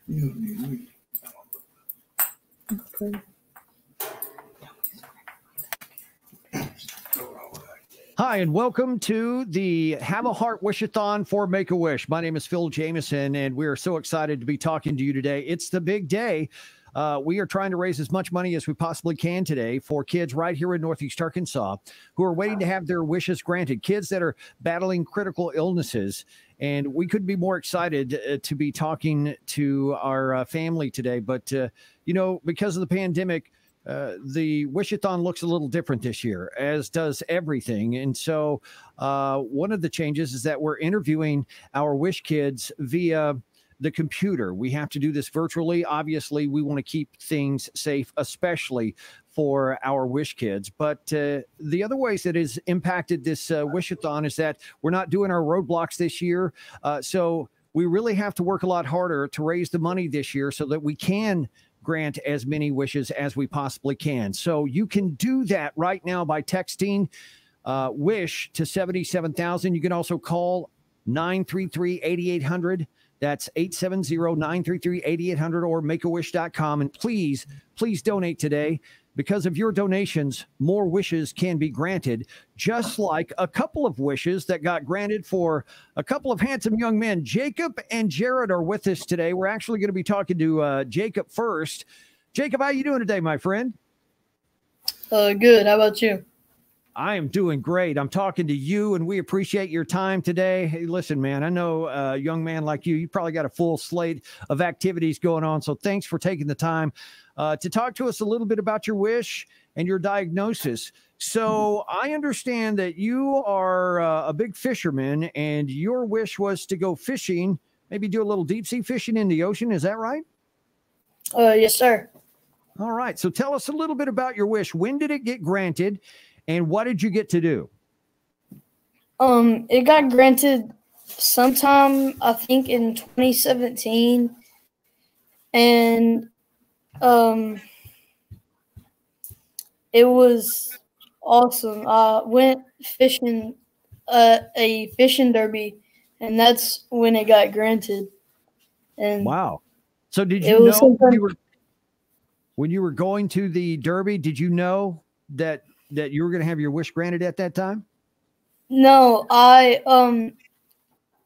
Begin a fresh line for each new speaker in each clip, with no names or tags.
Okay.
Hi, and welcome to the Have a Heart Wish-a-thon for Make-A-Wish. My name is Phil Jameson, and we are so excited to be talking to you today. It's the big day. We are trying to raise as much money as we possibly can today for kids right here in Northeast Arkansas who are waiting to have their wishes granted, kids that are battling critical illnesses. And we couldn't be more excited to be talking to our family today. But, because of the pandemic, the Wish-a-thon looks a little different this year, as does everything. And so one of the changes is that we're interviewing our Wish kids via the computer. We have to do this virtually. Obviously, we want to keep things safe, especially for our Wish kids. But the other ways that has impacted this Wish-a-thon is that we're not doing our roadblocks this year. So we really have to work a lot harder to raise the money this year so that we can grant as many wishes as we possibly can. So you can do that right now by texting WISH to 77,000. You can also call 933-8800. That's 870-933-8800 or makeawish.com. And please donate today. Because of your donations, more wishes can be granted, just like a couple of wishes that got granted for a couple of handsome young men. Jacob and Jared are with us today. We're actually going to be talking to Jacob first. Jacob, how you doing today, my friend?
Good. How about you?
I am doing great. I'm talking to you, and we appreciate your time today. Hey, listen, man, I know a young man like you probably got a full slate of activities going on, so thanks for taking the time to talk to us a little bit about your wish and your diagnosis. So I understand that you are a big fisherman, and your wish was to go fishing, maybe do a little deep-sea fishing in the ocean. Is that right?
Yes, sir.
All right. So tell us a little bit about your wish. When did it get granted? And what did you get to do?
It got granted sometime, I think, in 2017. And it was awesome. I went fishing a fishing derby, and that's when it got granted. And
wow. So did you know when you were going to the derby, did you know that you were going to have your wish granted at that time?
No,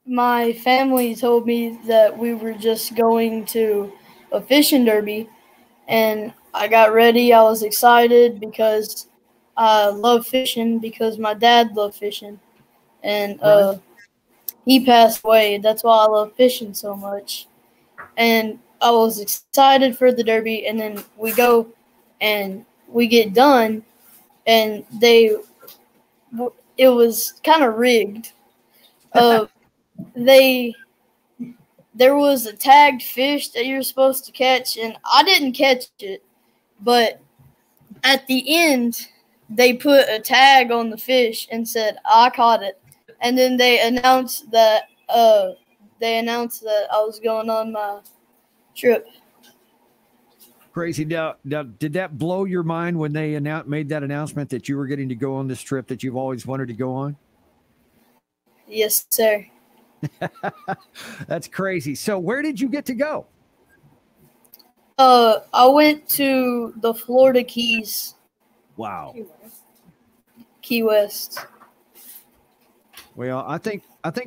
my family told me that we were just going to a fishing derby, and I got ready. I was excited because I love fishing, because my dad loved fishing, and he passed away. That's why I love fishing so much. And I was excited for the derby, and then we go and we get done, and it was kind of rigged. There was a tagged fish that you're supposed to catch, and I didn't catch it, but at the end they put a tag on the fish and said I caught it, and then they announced that I was going on my trip.
Crazy. Now, did that blow your mind when they made that announcement that you were getting to go on this trip that you've always wanted to go on?
Yes, sir.
That's crazy. So where did you get to go?
I went to the Florida Keys.
Wow.
Key West.
Well, I think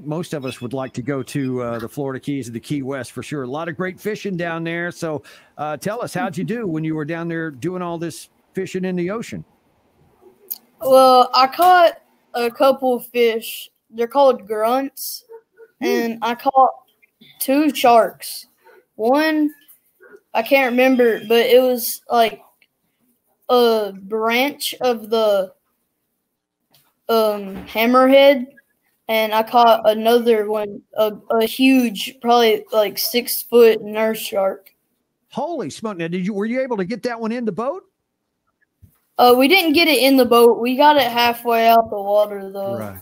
most of us would like to go to the Florida Keys and the Key West for sure. A lot of great fishing down there. So tell us, how'd you do when you were down there doing all this fishing in the ocean?
Well, I caught a couple of fish. They're called grunts. And I caught 2 sharks. One, I can't remember, but it was like a branch of the hammerhead. And I caught another one, a huge, probably like 6-foot nurse shark.
Holy smoke. Now, were you able to get that one in the boat?
We didn't get it in the boat. We got it halfway out the water, though.
Right.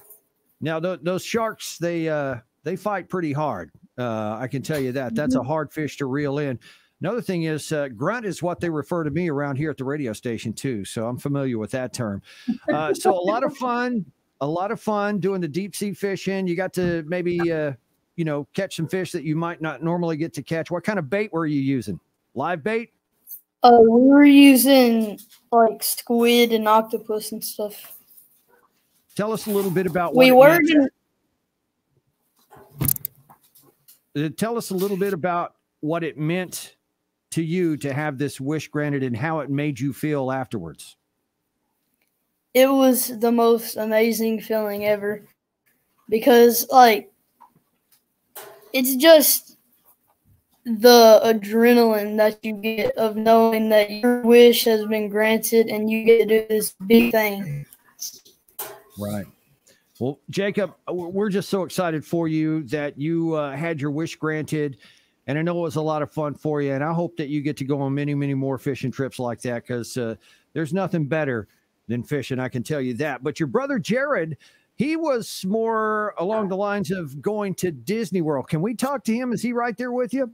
Now, those sharks, they fight pretty hard. I can tell you that. That's a hard fish to reel in. Another thing is grunt is what they refer to me around here at the radio station, too. So I'm familiar with that term. So a lot of fun doing the deep sea fishing. You got to maybe, catch some fish that you might not normally get to catch? What kind of bait were you using? Live bait?
We were using like squid and octopus and stuff.
Tell us a little bit about
what
Tell us a little bit about what it meant to you to have this wish granted and how it made you feel afterwards.
It was the most amazing feeling ever because, like, it's just the adrenaline that you get of knowing that your wish has been granted and you get to do this big thing.
Right. Well, Jacob, we're just so excited for you that you had your wish granted. And I know it was a lot of fun for you. And I hope that you get to go on many, many more fishing trips like that, because there's nothing better than fishing, I can tell you that. But your brother, Jared, he was more along the lines of going to Disney World. Can we talk to him? Is he right there with you?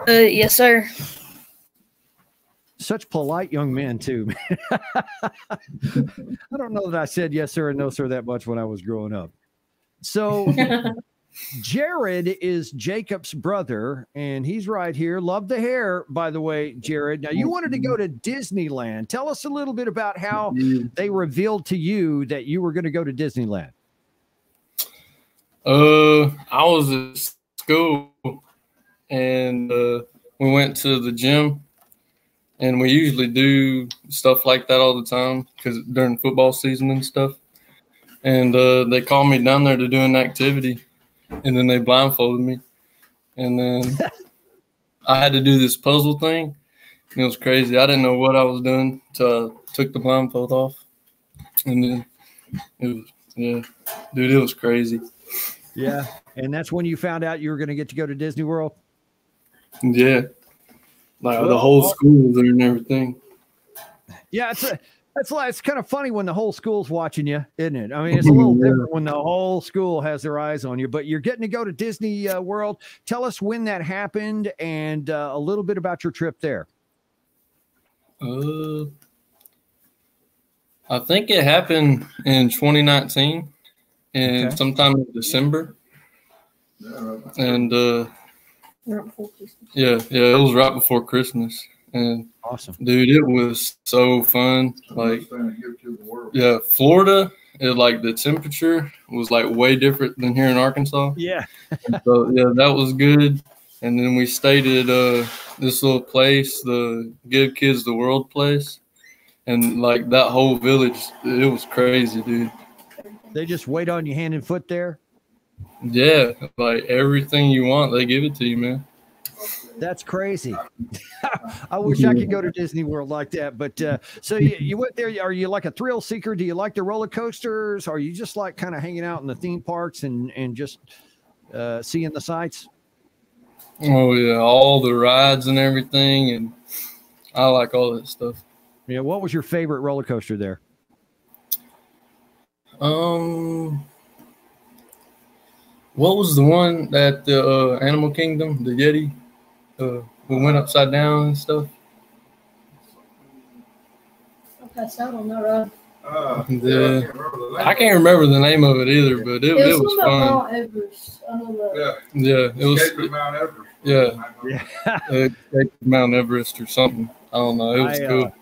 Yes, sir.
Such polite young men, too. I don't know that I said yes, sir, and no, sir that much when I was growing up. So Jared is Jacob's brother, and he's right here. Love the hair, by the way, Jared. Now, you wanted to go to Disneyland. Tell us a little bit about how they revealed to you that you were going to go to Disneyland.
I was at school, and we went to the gym, and we usually do stuff like that all the time because during football season and stuff. And they called me down there to do an activity, and then they blindfolded me. And then I had to do this puzzle thing. And it was crazy. I didn't know what I was doing until I took the blindfold off. And then it was crazy.
Yeah. And that's when you found out you were going to get to go to Disney World?
Yeah. Like the whole school there and everything.
Yeah, it's kind of funny when the whole school's watching you, isn't it? I mean, it's a little different when the whole school has their eyes on you, but you're getting to go to Disney World. Tell us when that happened and a little bit about your trip there.
I think it happened in 2019 and sometime in December. And it was right before Christmas. And
awesome,
dude, it was so fun. Like, yeah, Florida, the temperature was like way different than here in Arkansas.
Yeah.
So yeah, that was good. And then we stayed at this little place, the Give Kids the World place, and like that whole village, it was crazy, dude.
They just wait on you hand and foot there.
Yeah, like everything you want, they give it to you, man.
That's crazy. I wish I could go to Disney World like that. But so you went there. Are you like a thrill seeker? Do you like the roller coasters? Are you just like kind of hanging out in the theme parks and just seeing the sights?
Oh, yeah, all the rides and everything. And I like all that stuff.
Yeah. What was your favorite roller coaster there?
What was the one at the Animal Kingdom, the Yeti? We went upside down and stuff.
I passed out on that ride.
I can't remember the name of it either, but it was fun.
Mount Everest. I know that.
Yeah, it was Mount Everest. Yeah, Mount Everest or something. I don't know. It was cool.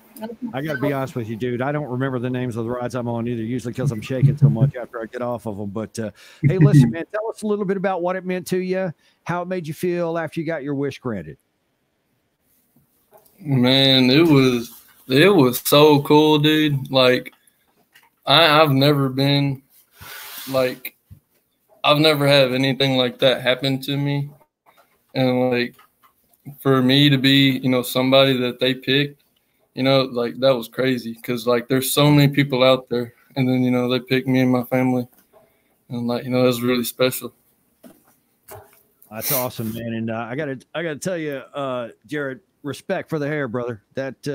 I got to be honest with you, dude. I don't remember the names of the rides I'm on either, usually because I'm shaking so much after I get off of them. But hey, listen, man, tell us a little bit about what it meant to you, how it made you feel after you got your wish granted.
Man, it was so cool, dude. Like, I've never been, like, I've never had anything like that happen to me. And, like, for me to be, somebody that they picked, like, that was crazy. Because, like, there's so many people out there. And then, they picked me and my family. And, like, that was really special.
That's awesome, man. And I gotta tell you, Jared, respect for the hair, brother. That's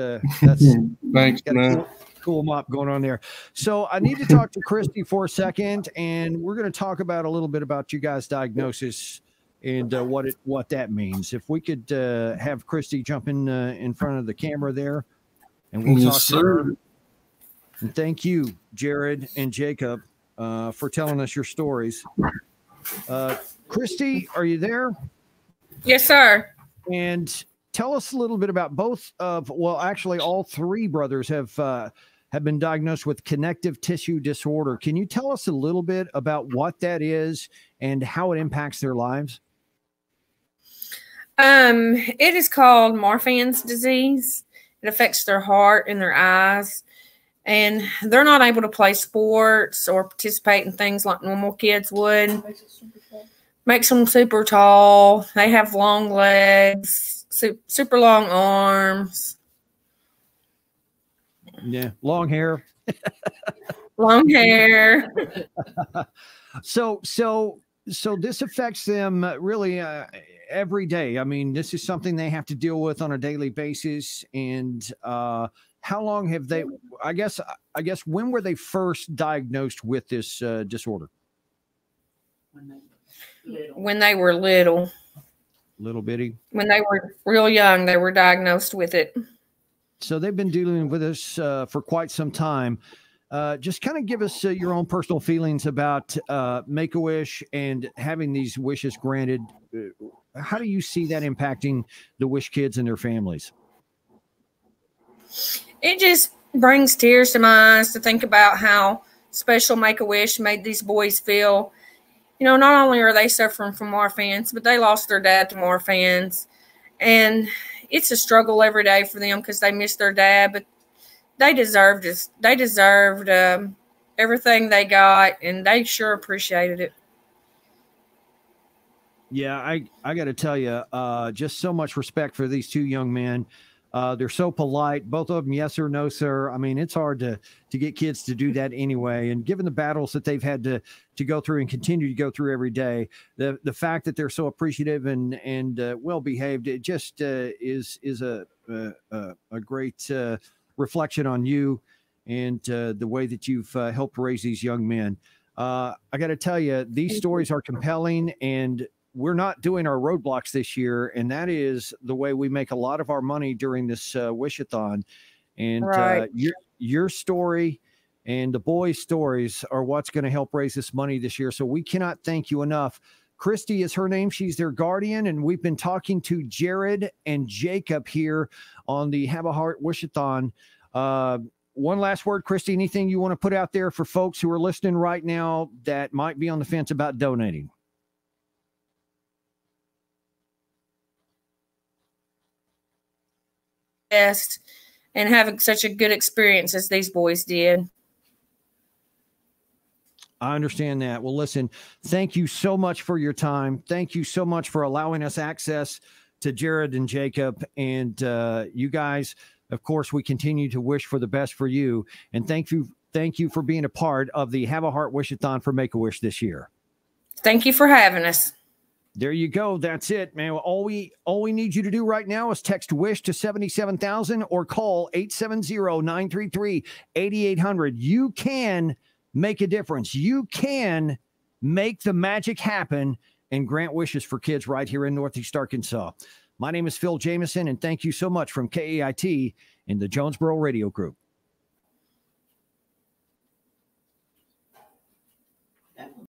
thanks, man.
Cool mop going on there. So I need to talk to Kristy for a second, and we're going to talk about a little bit about you guys' diagnosis and what that means. If we could have Kristy jump in front of the camera there, and we'll talk to her. And thank you, Jared and Jacob, for telling us your stories. Kristy, are you there?
Yes, sir.
And tell us a little bit about both of, well, actually, all three brothers have been diagnosed with connective tissue disorder. Can you tell us a little bit about what that is and how it impacts their lives?
It is called Marfan's disease. It affects their heart and their eyes, and they're not able to play sports or participate in things like normal kids would. Makes them super tall. They have long legs, super long arms.
Yeah, long hair.
Long hair.
So this affects them really every day. I mean, this is something they have to deal with on a daily basis. And how long have they? I guess when were they first diagnosed with this disorder?
When they were little.
Little bitty.
When they were real young, they were diagnosed with it.
So they've been dealing with this for quite some time. Just kind of give us your own personal feelings about Make-A-Wish and having these wishes granted. How do you see that impacting the Wish kids and their families?
It just brings tears to my eyes to think about how special Make-A-Wish made these boys feel. You know, not only are they suffering from Marfan's, but they lost their dad to Marfan's. And it's a struggle every day for them because they miss their dad, but they deserved it. They deserved everything they got, and they sure appreciated it.
Yeah, I got to tell you, just so much respect for these two young men. They're so polite, both of them. Yes or no, sir. I mean, it's hard to get kids to do that anyway. And given the battles that they've had to go through and continue to go through every day, the fact that they're so appreciative and well behaved, it just is a great reflection on you and the way that you've helped raise these young men. I got to tell you, these stories are compelling, and we're not doing our roadblocks this year, and that is the way we make a lot of our money during this Wish-a-thon. And
right.
Your story and the boys' stories are what's going to help raise this money this year. So we cannot thank you enough. Kristy is her name. She's their guardian, and we've been talking to Jared and Jacob here on the Have a Heart Wish-a-thon. One last word, Kristy, anything you want to put out there for folks who are listening right now that might be on the fence about donating?
Best and having such a good experience as these boys did.
I understand that. Well, listen, thank you so much for your time. Thank you so much for allowing us access to Jared and Jacob. And you guys, of course, we continue to wish for the best for you. And thank you for being a part of the Have a Heart Wish-a-thon for Make-A-Wish this year.
Thank you for having us.
There you go. That's it, man. All we need you to do right now is text WISH to 77,000 or call 870-933-8800. You can make a difference. You can make the magic happen and grant wishes for kids right here in Northeast Arkansas. My name is Phil Jameson, and thank you so much from KAIT and the Jonesboro Radio Group.